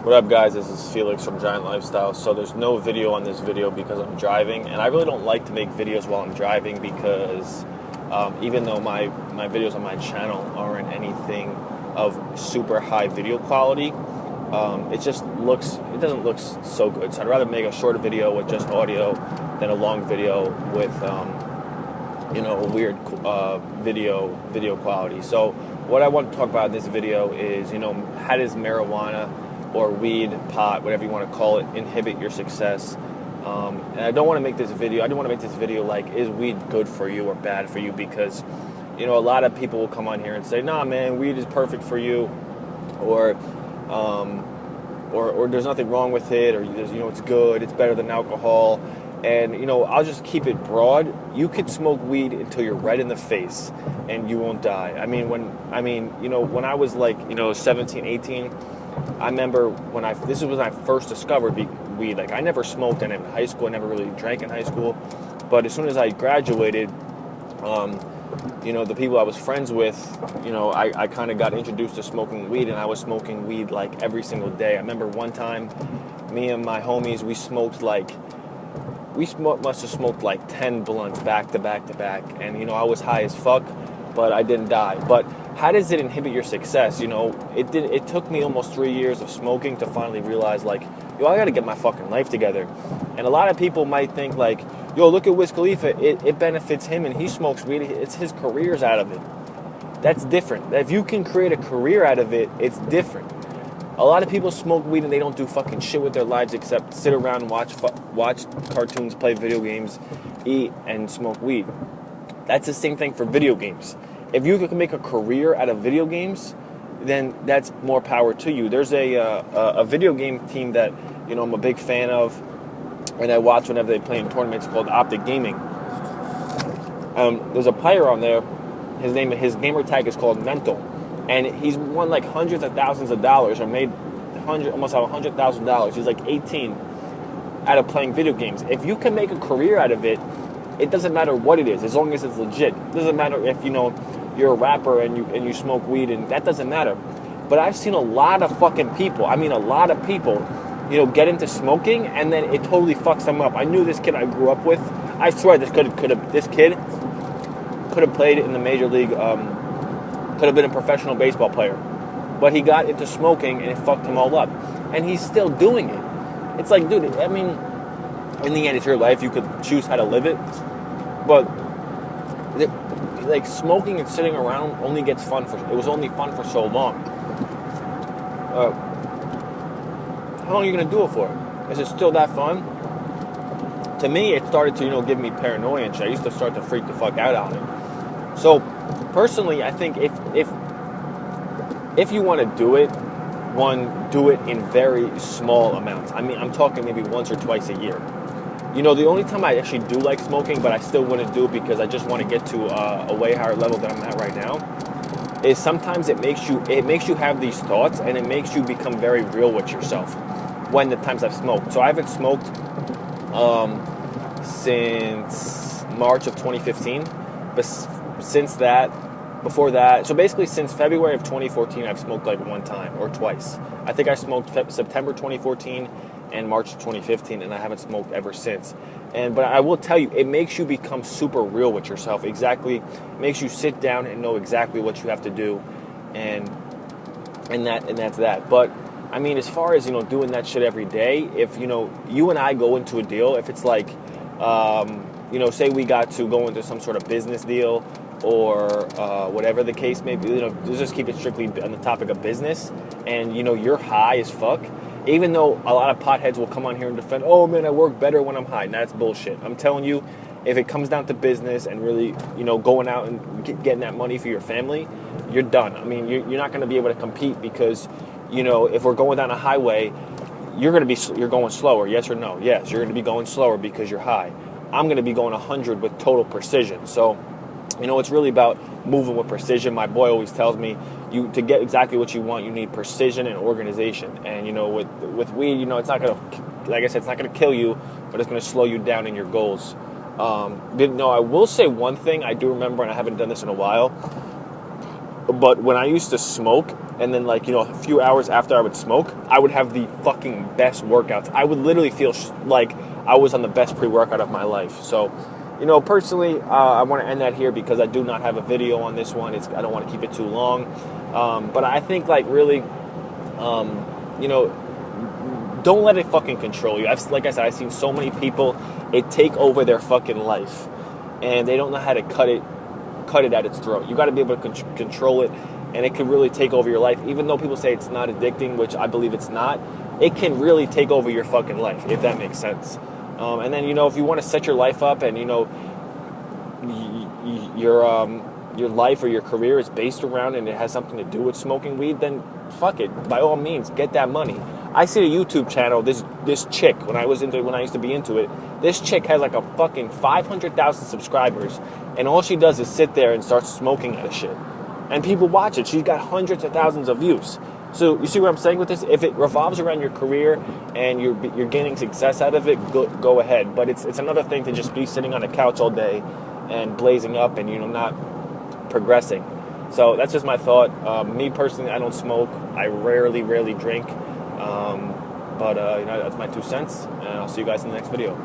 What up, guys? This is Felix from Giant Lifestyle. So there's no video on this video because I'm driving, and I really don't like to make videos while I'm driving because even though my videos on my channel aren't anything of super high video quality, it doesn't look so good. So I'd rather make a shorter video with just audio than a long video with a weird video quality. So what I want to talk about in this video is, how does marijuana or weed, pot, whatever you want to call it, inhibit your success? And I don't want to make this video. I don't want to make this video like, is weed good for you or bad for you? Because, a lot of people will come on here and say, nah, man, weed is perfect for you, or there's nothing wrong with it, or it's good, it's better than alcohol. And, I'll just keep it broad. You could smoke weed until you're red in the face and you won't die. When I was like, 17, 18, I remember this is when I first discovered weed. Like, I never smoked in high school. I never really drank in high school. But as soon as I graduated, the people I was friends with, I kind of got introduced to smoking weed, and I was smoking weed like every single day. I remember one time, me and my homies, must have smoked like 10 blunts back to back to back. And, I was high as fuck, but I didn't die. But how does it inhibit your success? It took me almost 3 years of smoking to finally realize, like, I got to get my fucking life together. And a lot of people might think, like, look at Wiz Khalifa. It benefits him and he smokes weed. It's his career's out of it. That's different. If you can create a career out of it, it's different. A lot of people smoke weed and they don't do fucking shit with their lives except sit around and watch cartoons, play video games, eat, and smoke weed. That's the same thing for video games. If you can make a career out of video games, then that's more power to you. There's a video game team that I'm a big fan of, and I watch whenever they play in tournaments, called Optic Gaming. There's a player on there. His gamer tag is called Mental, and he's won like hundreds of thousands of dollars, or made almost $100,000. He's like 18 out of playing video games. If you can make a career out of it, it doesn't matter what it is, as long as it's legit. It doesn't matter if you're a rapper and you smoke weed, and that doesn't matter. But I've seen a lot of fucking people. Get into smoking, and then it totally fucks them up. I knew this kid I grew up with. I swear this kid could have played in the major league. Could have been a professional baseball player, but he got into smoking and it fucked him all up. And he's still doing it. It's like, dude, in the end, it's your life. You could choose how to live it, but like smoking and sitting around only gets fun it was only fun for so long. How long are you gonna do it for? Is it still that fun? To me, it started to give me paranoia and shit. I used to start to freak the fuck out on it. So personally, I think if you want to do it, do it in very small amounts. I'm talking maybe once or twice a year. The only time I actually do like smoking, but I still wouldn't do it because I just want to get to a way higher level than I'm at right now, is sometimes it makes you have these thoughts, and it makes you become very real with yourself when the times I've smoked. So I haven't smoked since March of 2015, but before that, so basically since February of 2014, I've smoked like one time or twice. I think I smoked September 2014 and March 2015, and I haven't smoked ever since. But I will tell you, it makes you become super real with yourself. Exactly, makes you sit down and know exactly what you have to do, and that's that. But as far as doing that shit every day, if you and I go into a deal, if it's like say we got to go into some sort of business deal, or whatever the case may be, let's just keep it strictly on the topic of business, and you're high as fuck. Even though a lot of potheads will come on here and defend, oh man, I work better when I'm high. And that's bullshit. I'm telling you, if it comes down to business and really, going out and getting that money for your family, you're done. You're not going to be able to compete because, if we're going down a highway, you're going slower. Yes or no? Yes, you're going to be going slower because you're high. I'm going to be going 100 with total precision. So, it's really about moving with precision. My boy always tells me, to get exactly what you want, you need precision and organization. And, with weed, it's not going to, like I said, it's not going to kill you, but it's going to slow you down in your goals. I will say one thing I do remember, and I haven't done this in a while, but when I used to smoke, and then like, you know, a few hours after I would smoke, I would have the fucking best workouts. I would literally feel like I was on the best pre-workout of my life. So, you know, personally, I want to end that here because I do not have a video on this one. I don't want to keep it too long. But I think, like, really, you know, don't let it fucking control you. Like I said, I've seen so many people, it take over their fucking life, and they don't know how to cut it at its throat. You got to be able to control it, and it can really take over your life. Even though people say it's not addicting, which I believe it's not, it can really take over your fucking life, if that makes sense. And then, you know, if you want to set your life up and, you know, your life or your career is based around and it has something to do with smoking weed, then fuck it. By all means, get that money. I see a YouTube channel, this chick, when I used to be into it, this chick has like a fucking 500,000 subscribers, and all she does is sit there and start smoking at a shit. And people watch it. She's got hundreds of thousands of views. So you see what I'm saying with this? If it revolves around your career and you're gaining success out of it, go ahead. But it's another thing to just be sitting on a couch all day and blazing up and, you know, not progressing. So that's just my thought. Me personally, I don't smoke. I rarely drink. But you know, that's my 2 cents, and I'll see you guys in the next video.